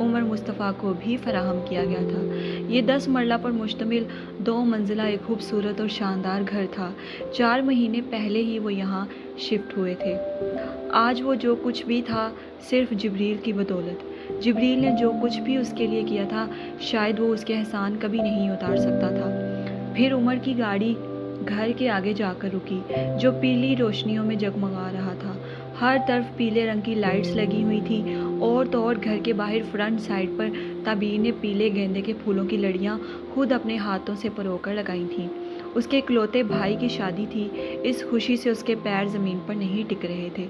عمر مصطفیٰ کو بھی فراہم کیا گیا تھا۔ یہ 10 مرلہ پر مشتمل 2 منزلہ ایک خوبصورت اور شاندار گھر تھا۔ 4 مہینے پہلے ہی وہ یہاں شفٹ ہوئے تھے۔ آج وہ جو کچھ بھی تھا صرف جبریل کی بدولت۔ جبریل نے جو کچھ بھی اس کے لیے کیا تھا شاید وہ اس کے احسان کبھی نہیں اتار سکتا تھا۔ پھر عمر کی گاڑی گھر کے آگے جا کر رکی، جو پیلی روشنیوں میں جگمگا رہا تھا۔ ہر طرف پیلے رنگ کی لائٹس لگی ہوئی تھیں اور تو اور گھر کے باہر فرنٹ سائڈ پر تعبیر نے پیلے گیندے کے پھولوں کی لڑیاں خود اپنے ہاتھوں سے پرو کر لگائی تھیں۔ اس کے اکلوتے بھائی کی شادی تھی، اس خوشی سے اس کے پیر زمین پر نہیں ٹک رہے تھے۔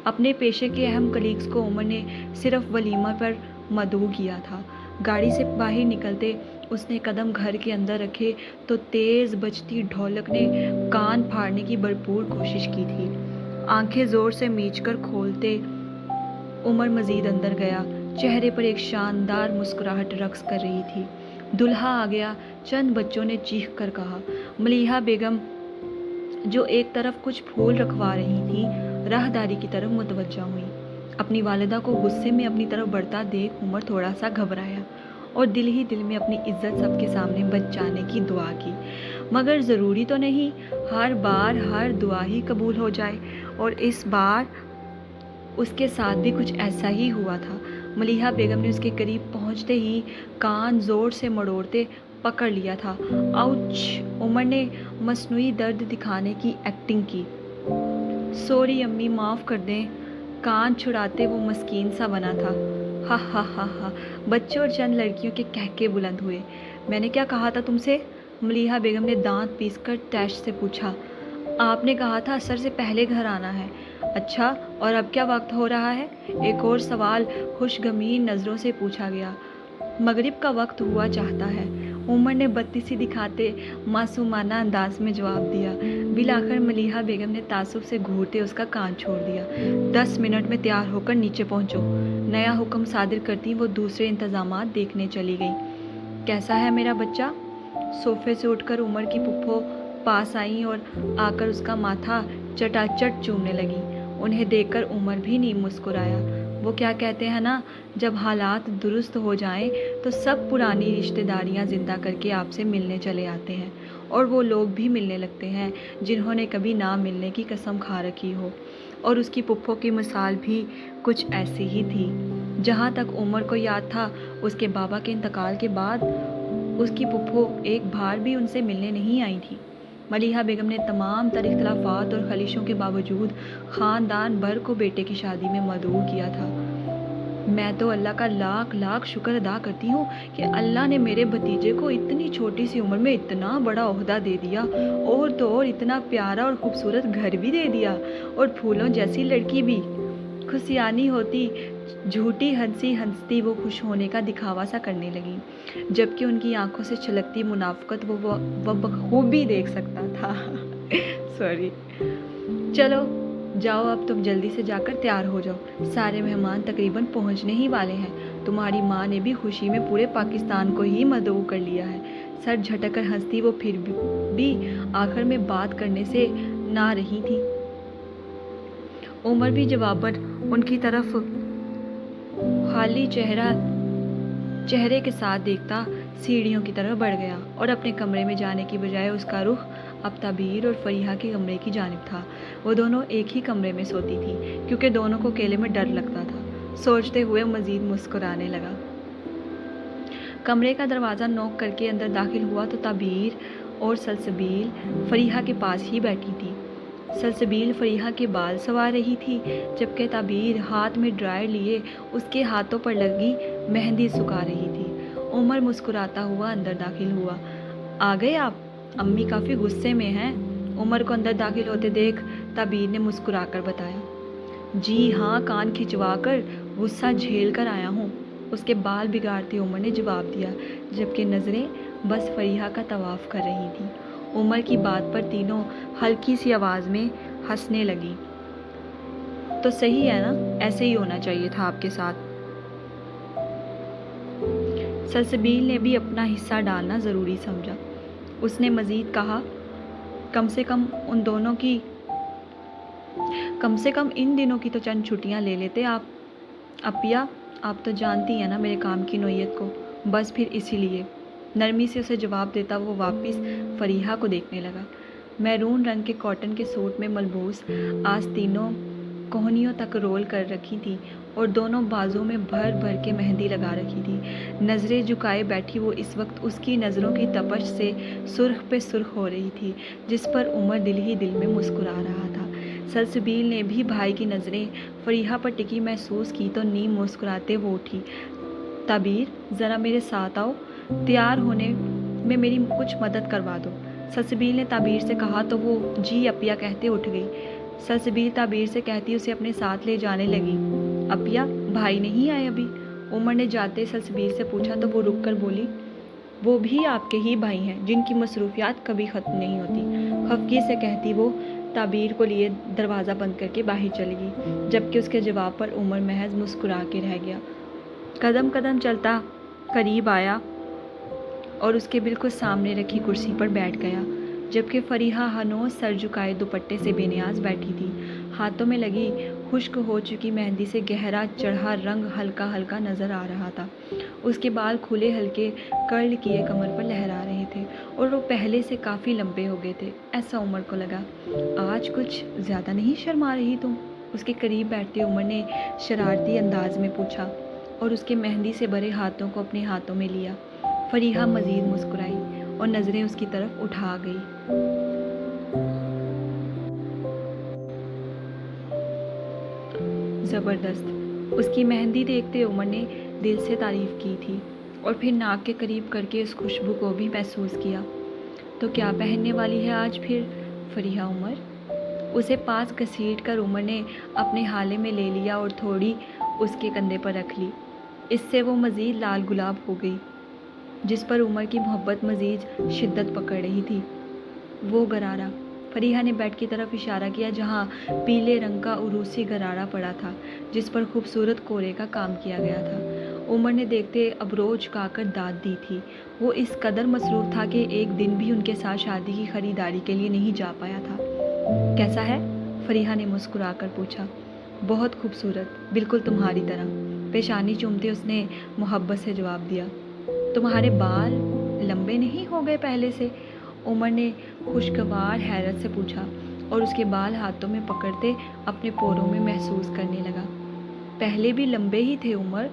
اپنے پیشے کے اہم کلیگز کو عمر نے صرف ولیمہ پر مدعو کیا تھا۔ گاڑی سے باہر نکلتے اس نے قدم گھر کے اندر رکھے تو تیز بجتی ڈھولک نے کان پھاڑنے کی بھرپور کوشش کی تھی۔ آنکھیں زور سے میچ کر کھولتے عمر مزید اندر گیا۔ چہرے پر ایک شاندار مسکراہٹ رقص کر رہی تھی۔ دلہا آ گیا، چند بچوں نے چیخ کر کہا۔ ملیحہ بیگم جو ایک طرف کچھ پھول رکھوا رہی تھیں راہداری کی طرف متوجہ ہوئی۔ اپنی والدہ کو غصے میں اپنی طرف بڑھتا دیکھ عمر تھوڑا سا گھبرایا اور دل ہی دل میں اپنی عزت سب کے سامنے بچ جانے کی دعا کی، مگر ضروری تو نہیں ہر بار ہر دعا ہی قبول ہو جائے، اور اس بار اس کے ساتھ بھی کچھ ایسا ہی ہوا تھا۔ ملیحہ بیگم نے اس کے قریب پہنچتے ہی کان زور سے مڑوڑتے پکڑ لیا تھا۔ آؤچ! عمر نے مصنوعی درد دکھانے کی ایکٹنگ کی۔ سوری امی، معاف کر دیں۔ کان چھڑاتے وہ مسکین سا بنا تھا۔ ہا ہا ہا ہا! بچوں اور چند لڑکیوں کے کہکے بلند ہوئے۔ میں نے کیا کہا تھا تم سے؟ ملیحہ بیگم نے دانت پیس کر تیش سے پوچھا۔ آپ نے کہا تھا عصر سے پہلے گھر آنا ہے۔ اچھا، اور اب کیا وقت ہو رہا ہے؟ ایک اور سوال خوش غمگین نظروں سے پوچھا گیا۔ مغرب کا وقت ہوا چاہتا ہے، عمر نے بتی سی دکھاتے معصومانہ انداز میں جواب دیا۔ بالآخر ملیحہ بیگم نے تعصب سے گھورتے اس کا کان چھوڑ دیا۔ 10 منٹ میں تیار ہو کر نیچے پہنچو۔ نیا حکم صادر کرتی وہ دوسرے انتظامات دیکھنے چلی گئی۔ کیسا ہے میرا بچہ؟ صوفے سے اٹھ کر عمر کی پھپھو پاس آئیں اور آ کر اس کا ماتھا چٹاچٹ چومنے لگی۔ انہیں دیکھ کر عمر بھی نہیں مسکرایا۔ وہ کیا کہتے ہیں نا، جب حالات درست ہو جائیں تو سب پرانی رشتہ داریاں زندہ کر کے آپ سے ملنے چلے آتے ہیں، اور وہ لوگ بھی ملنے لگتے ہیں جنہوں نے کبھی نہ ملنے کی قسم کھا رکھی ہو۔ اور اس کی پھپھو کی مثال بھی کچھ ایسی ہی تھی۔ جہاں تک عمر کو یاد تھا اس کے بابا کے انتقال کے بعد اس کی پھپھو ایک بار بھی ان سے ملنے نہیں آئی تھی۔ ملیحہ بیگم نے تمام تر اختلافات اور خلیشوں کے باوجود خاندان بھر کو بیٹے کی شادی میں مدعو کیا تھا۔ میں تو اللہ کا لاکھ لاکھ شکر ادا کرتی ہوں کہ اللہ نے میرے بھتیجے کو اتنی چھوٹی سی عمر میں اتنا بڑا عہدہ دے دیا، اور تو اور اتنا پیارا اور خوبصورت گھر بھی دے دیا، اور پھولوں جیسی لڑکی بھی۔ خوشیانی ہوتی جھوٹی ہنستی وہ خوش ہونے کا دکھاوا سا کرنے لگی، جبکہ ان کی آنکھوں سے چھلکتی منافقت وہ بخوبی دیکھ سکتا تھا۔ سوری۔ چلو جاؤ، اب تم جلدی سے جا کر تیار ہو جاؤ، سارے مہمان تقریباً پہنچنے ہی والے ہیں۔ تمہاری ماں نے بھی خوشی میں پورے پاکستان کو ہی مدعو کر لیا ہے۔ سر جھٹک کر ہنستی وہ پھر بھی آخر میں بات کرنے سے نہ رہی تھی۔ عمر بھی جواباً ان کی طرف خالی چہرے کے ساتھ دیکھتا سیڑھیوں کی طرف بڑھ گیا، اور اپنے کمرے میں جانے کی بجائے اس کا رخ اب تعبیر اور فریحہ کے کمرے کی جانب تھا۔ وہ دونوں ایک ہی کمرے میں سوتی تھی کیونکہ دونوں کو اکیلے میں ڈر لگتا تھا۔ سوچتے ہوئے مزید مسکرانے لگا۔ کمرے کا دروازہ نوک کر کے اندر داخل ہوا تو تعبیر اور سلسبیل فریحہ کے پاس ہی بیٹھی تھی۔ سلسبیل فریحہ کے بال سنوار رہی تھی، جبکہ تعبیر ہاتھ میں ڈرائر لیے اس کے ہاتھوں پر لگی مہندی سکھا رہی تھی۔ عمر مسکراتا ہوا اندر داخل ہوا۔ آ گئے آپ؟ امی کافی غصے میں ہیں۔ عمر کو اندر داخل ہوتے دیکھ تعبیر نے مسکرا کر بتایا۔ جی ہاں، کان کھنچوا کر غصہ جھیل کر آیا ہوں، اس کے بال بگاڑتے عمر نے جواب دیا، جبکہ نظریں بس فریحہ کا طواف کر رہی تھیں۔ عمر کی بات پر تینوں ہلکی سی آواز میں ہنسنے لگی۔ تو صحیح ہے نا، ایسے ہی ہونا چاہیے تھا آپ کے ساتھ۔ سلسبیل نے بھی اپنا حصہ ڈالنا ضروری سمجھا۔ اس نے مزید کہا، کم سے کم ان دنوں کی تو چند چھٹیاں لے لیتے آپ۔ اپیا آپ تو جانتی ہیں نا میرے کام کی نوعیت کو، بس پھر اسی لیے۔ نرمی سے اسے جواب دیتا وہ واپس فریحہ کو دیکھنے لگا۔ میرون رنگ کے کاٹن کے سوٹ میں ملبوس آستینوں کوہنیوں تک رول کر رکھی تھی اور دونوں بازوں میں بھر بھر کے مہندی لگا رکھی تھی۔ نظریں جھکائے بیٹھی وہ اس وقت اس کی نظروں کی تپش سے سرخ پہ سرخ ہو رہی تھی، جس پر عمر دل ہی دل میں مسکرا رہا تھا۔ سلسبیل نے بھی بھائی کی نظریں فریحہ پر ٹکی محسوس کی تو نیم مسکراتے وہ اٹھی۔ تعبیر، ذرا میرے ساتھ آؤ، تیار ہونے میں میری کچھ مدد کروا دو، سلسبیل نے تعبیر سے کہا تو وہ جی اپیا کہتے اٹھ گئی۔ سلسبیل تعبیر سے کہتی اسے اپنے ساتھ لے جانے لگی۔ اپیا، بھائی نہیں آئے ابھی؟ عمر نے جاتے سلسبیل سے پوچھا تو وہ رک کر بولی، وہ بھی آپ کے ہی بھائی ہیں جن کی مصروفیات کبھی ختم نہیں ہوتی، خفگی سے کہتی وہ تعبیر کو لیے دروازہ بند کر کے باہر چلی گئی، جبکہ اس کے جواب پر عمر محض مسکرا کے رہ گیا۔ قدم قدم چلتا قریب آیا اور اس کے بالکل سامنے رکھی کرسی پر بیٹھ گیا، جبکہ فریحہ ہنوز سر جھکائے دوپٹے سے بے نیاز بیٹھی تھی۔ ہاتھوں میں لگی خشک ہو چکی مہندی سے گہرا چڑھا رنگ ہلکا ہلکا نظر آ رہا تھا۔ اس کے بال کھلے ہلکے کرل کیے کمر پر لہرا رہے تھے اور وہ پہلے سے کافی لمبے ہو گئے تھے۔ ایسا عمر کو لگا، آج کچھ زیادہ نہیں شرما رہی تم؟ اس کے قریب بیٹھتے عمر نے شرارتی انداز میں پوچھا اور اس کے مہندی سے بھرے ہاتھوں کو اپنے ہاتھوں میں لیا۔ فریحہ مزید مسکرائی اور نظریں اس کی طرف اٹھا گئی۔ زبردست، اس کی مہندی دیکھتے عمر نے دل سے تعریف کی تھی اور پھر ناک کے قریب کر کے اس خوشبو کو بھی محسوس کیا۔ تو کیا پہننے والی ہے آج پھر فریحہ عمر؟ اسے پاس گھسیٹ کر عمر نے اپنے حالے میں لے لیا اور تھوڑی اس کے کندھے پر رکھ لی۔ اس سے وہ مزید لال گلاب ہو گئی، جس پر عمر کی محبت مزید شدت پکڑ رہی تھی۔ وہ غرارہ، فریحہ نے بیڈ کی طرف اشارہ کیا جہاں پیلے رنگ کا عروسی غرارہ پڑا تھا، جس پر خوبصورت کورے کا کام کیا گیا تھا۔ عمر نے دیکھتے ابرو جھکا کر داد دی تھی۔ وہ اس قدر مصروف تھا کہ ایک دن بھی ان کے ساتھ شادی کی خریداری کے لیے نہیں جا پایا تھا۔ کیسا ہے؟ فریحہ نے مسکرا کر پوچھا۔ بہت خوبصورت، بالکل تمہاری طرح، پیشانی چومتے اس نے محبت سے جواب دیا۔ تمہارے بال لمبے نہیں ہو گئے پہلے سے؟ عمر نے خوشگوار حیرت سے پوچھا اور اس کے بال ہاتھوں میں پکڑتے اپنے پوروں میں محسوس کرنے لگا۔ پہلے بھی لمبے ہی تھے عمر،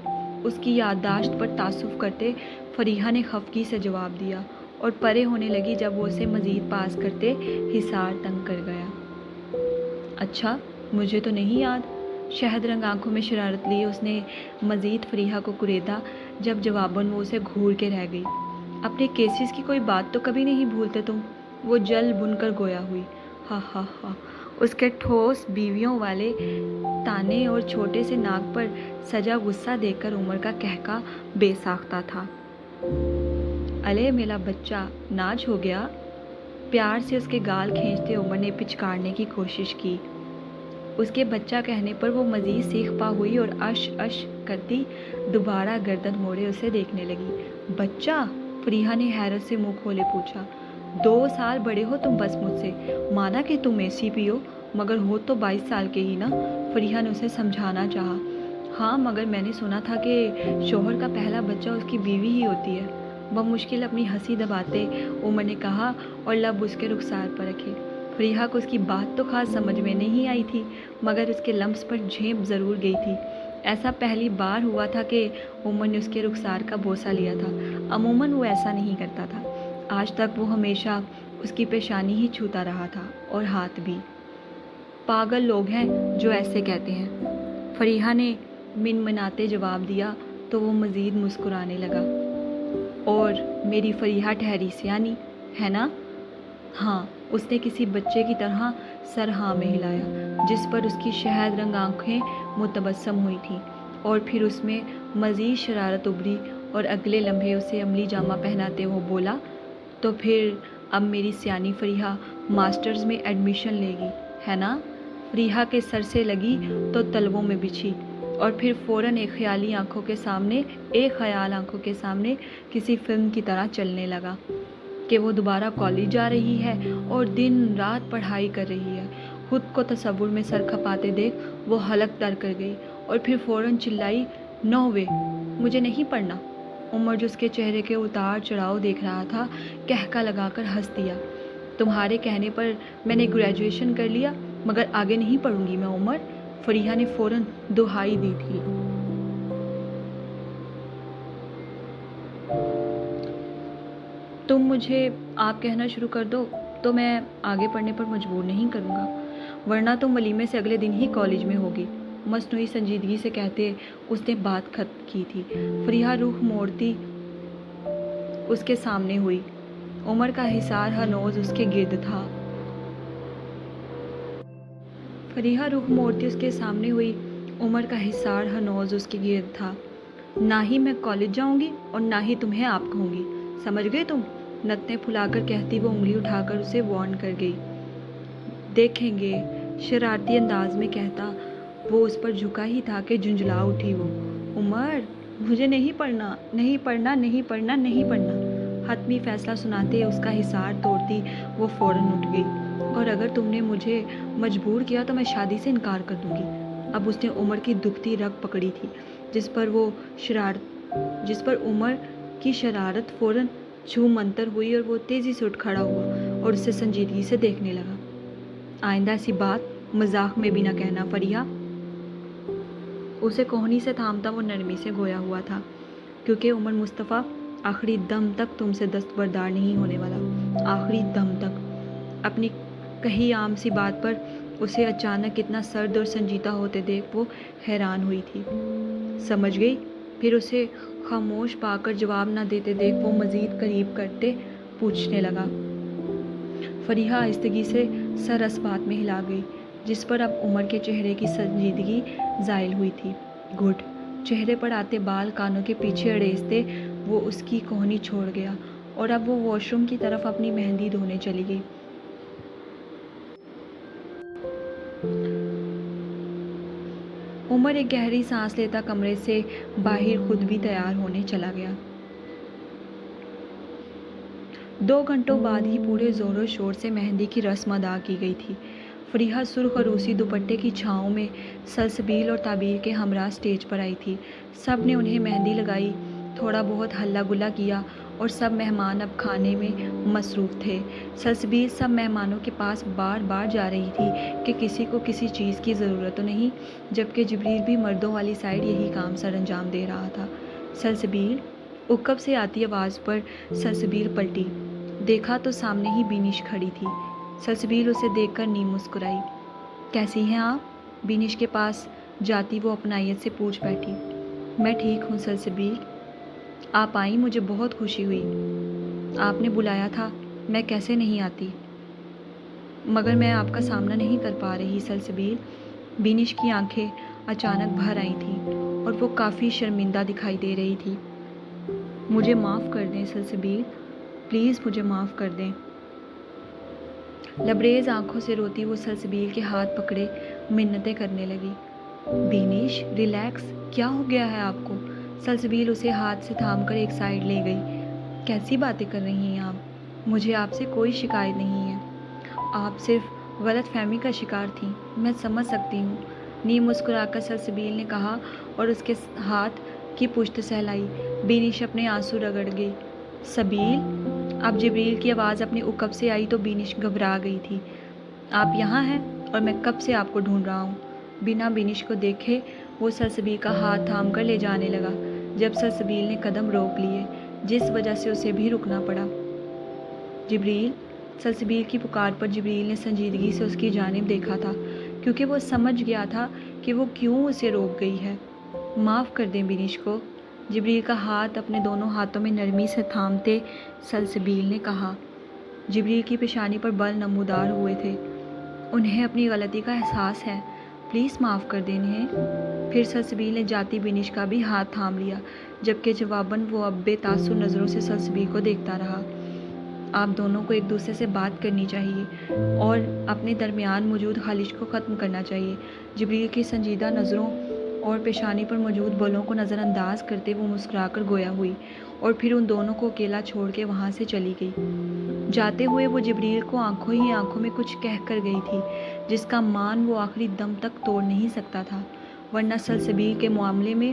اس کی یادداشت پر تعصب کرتے فریحہ نے خفگی سے جواب دیا اور پرے ہونے لگی جب وہ اسے مزید پاس کرتے حصار تنگ کر گیا۔ اچھا، مجھے تو نہیں یاد۔ شہد رنگ آنکھوں میں شرارت لیے اس نے مزید فریحہ کو کریدا جب جواباً وہ اسے گھور کے رہ گئی۔ اپنے کیسز کی کوئی بات تو کبھی نہیں بھولتے تم؟ وہ جل بن کر گویا ہوئی۔ ہا ہا ہا، اس کے ٹھوس بیویوں والے تانے اور چھوٹے سے ناک پر سجا غصہ دیکھ کر عمر کا کہکا بے ساختہ تھا۔ الے میرا بچہ، ناج ہو گیا؟ پیار سے اس کے گال کھینچتے عمر نے پچکارنے کی کوشش کی۔ اس کے بچہ کہنے پر وہ مزید سیخ پا ہوئی اور اش اش کرتی دوبارہ گردن موڑے اسے دیکھنے لگی۔ بچہ؟ فریحہ نے حیرت سے منہ کھولے پوچھا۔ 2 سال بڑے ہو تم بس مجھ سے، مانا کہ تم ایسی بھی ہو، مگر ہو تو 22 سال کے ہی نا، فریحہ نے اسے سمجھانا چاہا۔ ہاں، مگر میں نے سنا تھا کہ شوہر کا پہلا بچہ اس کی بیوی ہی ہوتی ہے، بمشکل اپنی ہنسی دباتے عمر نے کہا اور لب اس کے رخسار پر رکھے۔ فریحہ کو اس کی بات تو خاص سمجھ میں نہیں آئی تھی، مگر اس کے لمس پر جھیپ ضرور گئی تھی۔ ایسا پہلی بار ہوا تھا کہ عمر نے اس کے رخسار کا بوسہ لیا تھا، عموماً وہ ایسا نہیں کرتا تھا۔ آج تک وہ ہمیشہ اس کی پیشانی ہی چھوتا رہا تھا اور ہاتھ بھی۔ پاگل لوگ ہیں جو ایسے کہتے ہیں، فریحہ نے منمناتے جواب دیا تو وہ مزید مسکرانے لگا۔ اور میری فریحہ ٹھہری سیانی ہے نا؟ ہاں، اس نے کسی بچے کی طرح سر ہاں میں ہلایا، جس پر اس کی شہد رنگ آنکھیں متبسم ہوئی تھیں اور پھر اس میں مزید شرارت ابھری اور اگلے لمحے اسے عملی جامہ پہناتے وہ بولا، تو پھر اب میری سیانی فریحہ ماسٹرز میں ایڈمیشن لے گی، ہے نا؟ فریحہ کے سر سے لگی تو تلووں میں بچھی اور پھر فوراً ایک خیال آنکھوں کے سامنے کسی فلم کی طرح چلنے لگا کہ وہ دوبارہ کالج جا رہی ہے اور دن رات پڑھائی کر رہی ہے۔ خود کو تصور میں سر کھپاتے دیکھ وہ حلق در کر گئی اور پھر فوراً چلائی، نو وے، مجھے نہیں پڑھنا۔ عمر جو اس کے چہرے کے اتار چڑھاؤ دیکھ رہا تھا کہکا لگا کر ہنس دیا۔ تمہارے کہنے پر میں نے گریجویشن کر لیا مگر آگے نہیں پڑھوں گی میں عمر، فریحہ نے فوراً دہائی دی تھی۔ تم مجھے آپ کہنا شروع کر دو تو میں آگے پڑھنے پر مجبور نہیں کروں گا، ورنہ تم ولیمے سے اگلے دن ہی کالج میں ہوگی، مصنوعی سنجیدگی سے کہتے اس نے بات ختم کی تھی۔ فریحہ رخ موڑتی اس کے سامنے ہوئی، عمر کا حصار ہنوز اس کے گرد تھا۔ فریحہ رخ موڑتی اس کے سامنے ہوئی، عمر کا حصار ہنوز اس کے گرد تھا۔ نہ ہی میں کالج جاؤں گی اور نہ ہی تمہیں آپ کہوں گی، سمجھ گئے تم؟ نتنے پھلا کر کہتی وہ انگلی اٹھا کر اسے وارن کر گئی۔ دیکھیں گے، شرارتی انداز میں کہتا وہ اس پر جھکا ہی تھا کہ جھنجھلا اٹھی وہ۔ عمر، مجھے نہیں پڑھنا، نہیں پڑھنا، نہیں پڑھنا، نہیں پڑھنا۔ حتمی فیصلہ سناتے اس کا حصار توڑتی وہ فوراً اٹھ گئی۔ اور اگر تم نے مجھے مجبور کیا تو میں شادی سے انکار کر دوں گی۔ اب اس نے عمر کی دکھتی رگ پکڑی تھی جس پر عمر کی شرارت فوراً چھو منتر ہوئی اور وہ تیزی سے اٹھ کھڑا ہوا اور اسے سنجیدگی سے دیکھنے لگا۔ آئندہ ایسی بات مذاق میں بھی نہ کہنا فریحہ۔ اسے کوہنی سے تھامتا وہ نرمی سے گویا ہوا تھا، کیونکہ عمر مصطفیٰ آخری دم تک تم سے دستبردار نہیں ہونے والا، آخری دم تک۔ اپنی کہی عام سی بات پر اسے اچانک اتنا سرد اور سنجیدہ ہوتے دیکھ وہ حیران ہوئی تھی۔ سمجھ گئی؟ پھر اسے خاموش پا کر جواب نہ دیتے دیکھ وہ مزید قریب کرتے پوچھنے لگا۔ فریحہ آہستگی سے سر اس بات میں ہلا گئی جس پر اب عمر کے چہرے کی سنجیدگی زائل ہوئی تھی۔ گھٹ چہرے پر آتے بال کانوں کے پیچھے اڑیستے وہ اس کی کوہنی چھوڑ گیا اور اب وہ واش روم کی طرف اپنی مہندی دھونے چلی گئی۔ عمر ایک گہری سانس لیتا کمرے سے باہر خود بھی تیار ہونے چلا گیا۔ 2 گھنٹوں بعد ہی پورے زور و شور سے مہندی کی رسم ادا کی گئی تھی۔ فریحہ سرخ عروسی دوپٹے کی چھاؤں میں سلسبیل اور تعبیر کے ہمراہ اسٹیج پر آئی تھی۔ سب نے انہیں مہندی لگائی، تھوڑا بہت ہلا گلا کیا اور سب مہمان اب کھانے میں مصروف تھے۔ سلسبیل سب مہمانوں کے پاس بار بار جا رہی تھی کہ کسی کو کسی چیز کی ضرورت تو نہیں، جبکہ جبریل بھی مردوں والی سائیڈ یہی کام سر انجام دے رہا تھا۔ سلسبیل، اکب سے آتی آواز پر سلسبیل پلٹی، دیکھا تو سامنے ہی بینش کھڑی تھی۔ سلسبیل اسے دیکھ کر نیم مسکرائی۔ کیسی ہیں آپ؟ بینش کے پاس جاتی وہ اپنائیت سے پوچھ بیٹھی۔ میں ٹھیک ہوں سلسبیل، آپ آئیں مجھے بہت خوشی ہوئی۔ آپ نے بلایا تھا، میں کیسے نہیں آتی، مگر میں آپ کا سامنا نہیں کر پا رہی سلسبیل۔ بینش کی آنکھیں اچانک بھر آئی تھیں اور وہ کافی شرمندہ دکھائی دے رہی تھی۔ مجھے معاف کر دیں سلسبیل، پلیز مجھے معاف کر دیں۔ لبریز آنکھوں سے روتی وہ سلسبیل کے ہاتھ پکڑے منتیں کرنے لگی۔ بینش، ریلیکس، کیا ہو گیا ہے آپ کو؟ سلسبیل اسے ہاتھ سے تھام کر ایک سائیڈ لے گئی۔ کیسی باتیں کر رہی ہیں آپ؟ مجھے آپ سے کوئی شکایت نہیں ہے، آپ صرف غلط فہمی کا شکار تھیں، میں سمجھ سکتی ہوں، نیم مسکرا کر سلسبیل نے کہا اور اس کے ہاتھ کی پشت سہلائی۔ بینش اپنے آنسو رگڑ گئی۔ سبیل، اب جبریل کی آواز اپنے عقب سے آئی تو بینش گھبرا گئی تھی۔ آپ یہاں ہیں اور میں کب سے آپ کو ڈھونڈ رہا ہوں۔ بنا بینش کو دیکھے وہ سلسبیل کا ہاتھ تھام کر لے جانے لگا۔ جب سلسبیل نے قدم روک لیے جس وجہ سے اسے بھی رکنا پڑا۔ جبریل، سلسبیل کی پکار پر جبریل نے سنجیدگی سے اس کی جانب دیکھا تھا، کیونکہ وہ سمجھ گیا تھا کہ وہ کیوں اسے روک گئی ہے۔ معاف کر دیں بینش کو، جبریل کا ہاتھ اپنے دونوں ہاتھوں میں نرمی سے تھامتے سلسبیل نے کہا۔ جبریل کی پیشانی پر بل نمودار ہوئے تھے۔ انہیں اپنی غلطی کا احساس ہے، پلیز معاف کر دیں انہیں۔ پھر سلسبیل نے جاتی بینش کا بھی ہاتھ تھام لیا، جبکہ جواباً وہ اب بے تاثر نظروں سے سلسبیل کو دیکھتا رہا۔ آپ دونوں کو ایک دوسرے سے بات کرنی چاہیے اور اپنے درمیان موجود خلش کو ختم کرنا چاہیے۔ جبریل کی سنجیدہ نظروں اور پیشانی پر موجود بلوں کو نظر انداز کرتے وہ مسکرا کر گویا ہوئی اور پھر ان دونوں کو اکیلا چھوڑ کے وہاں سے چلی گئی۔ جاتے ہوئے وہ جبریل کو آنکھوں ہی آنکھوں میں کچھ کہہ کر گئی تھی جس کا مان وہ آخری دم تک توڑ نہیں سکتا تھا، ورنہ سلسبیل کے معاملے میں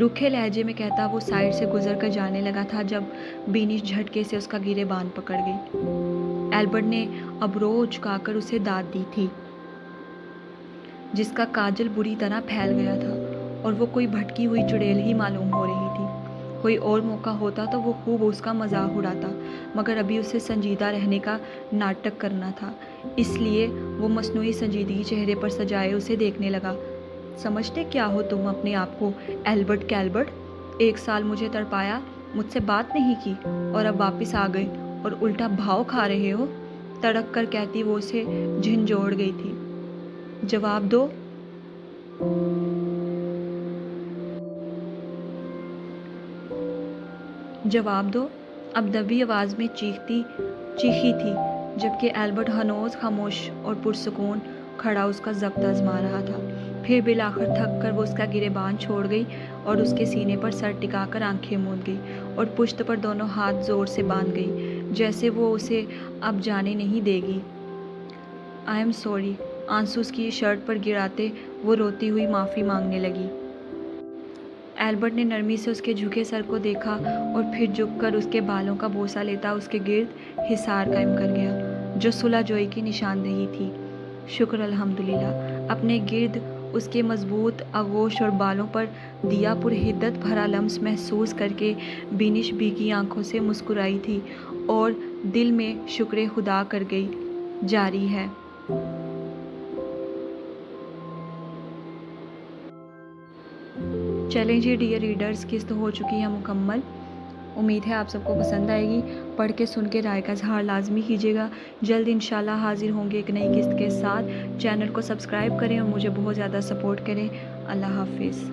روکھے لہجے میں کہتا وہ سائڈ سے گزر کر جانے لگا تھا جب بینش جھٹکے سے اس کا گریبان پکڑ گئی۔ ایلبرٹ نے ابرو اچکا کر اسے داد دی تھی جس کا کاجل بری طرح پھیل گیا تھا اور وہ کوئی بھٹکی ہوئی چڑیل ہی معلوم ہو رہی تھی۔ کوئی اور موقع ہوتا تو وہ خوب اس کا مذاق اڑاتا، مگر ابھی اسے سنجیدہ رہنے کا ناٹک کرنا تھا، اس لیے وہ مصنوعی سنجیدگی چہرے پر سجائے اسے دیکھنے لگا۔ سمجھتے کیا ہو تم اپنے آپ کو ایلبرٹ کیلبرٹ؟ 1 سال مجھے تڑپایا، مجھ سے بات نہیں کی اور اب واپس آ گئے اور الٹا بھاؤ کھا رہے ہو؟ تڑک کر کہتی وہ اسے جھنجھوڑ گئی تھی۔ جواب دو۔ جواب دو، اب دبی آواز میں چیخی تھی، جبکہ ایلبرٹ ہنوز خاموش اور پرسکون کھڑا اس کا ضبط آزما رہا تھا۔ پھر بالآخر تھک کر وہ اس کا گریبان چھوڑ گئی اور اس کے سینے پر سر ٹکا کر آنکھیں موند گئی اور پشت پر دونوں ہاتھ زور سے باندھ گئی، جیسے وہ اسے اب جانے نہیں دے گی۔ I am sorry. آنسو اس کی شرٹ پر گراتے وہ روتی ہوئی معافی مانگنے لگی۔ ایلبرٹ نے نرمی سے اس کے جھکے سر کو دیکھا اور پھر جھک کر اس کے بالوں کا بوسہ لیتا اس کے گرد حصار قائم کر گیا، جو صلح جوئی کی نشاندہی تھی۔ شکر الحمدللہ۔ اپنے گرد اس کے مضبوط آغوش اور بالوں پر دیا پرحدت بھرا لمس محسوس کر کے بینش بھیگی آنکھوں سے مسکرائی تھی اور دل میں شکر خدا کر گئی۔ جاری ہے۔ چلیں جی ڈیئر ریڈرز، قسط ہو چکی ہے مکمل۔ امید ہے آپ سب کو پسند آئے گی۔ پڑھ کے سن کے رائے کا اظہار لازمی کیجیے گا۔ جلد انشاءاللہ حاضر ہوں گے ایک نئی قسط کے ساتھ۔ چینل کو سبسکرائب کریں اور مجھے بہت زیادہ سپورٹ کریں۔ اللہ حافظ۔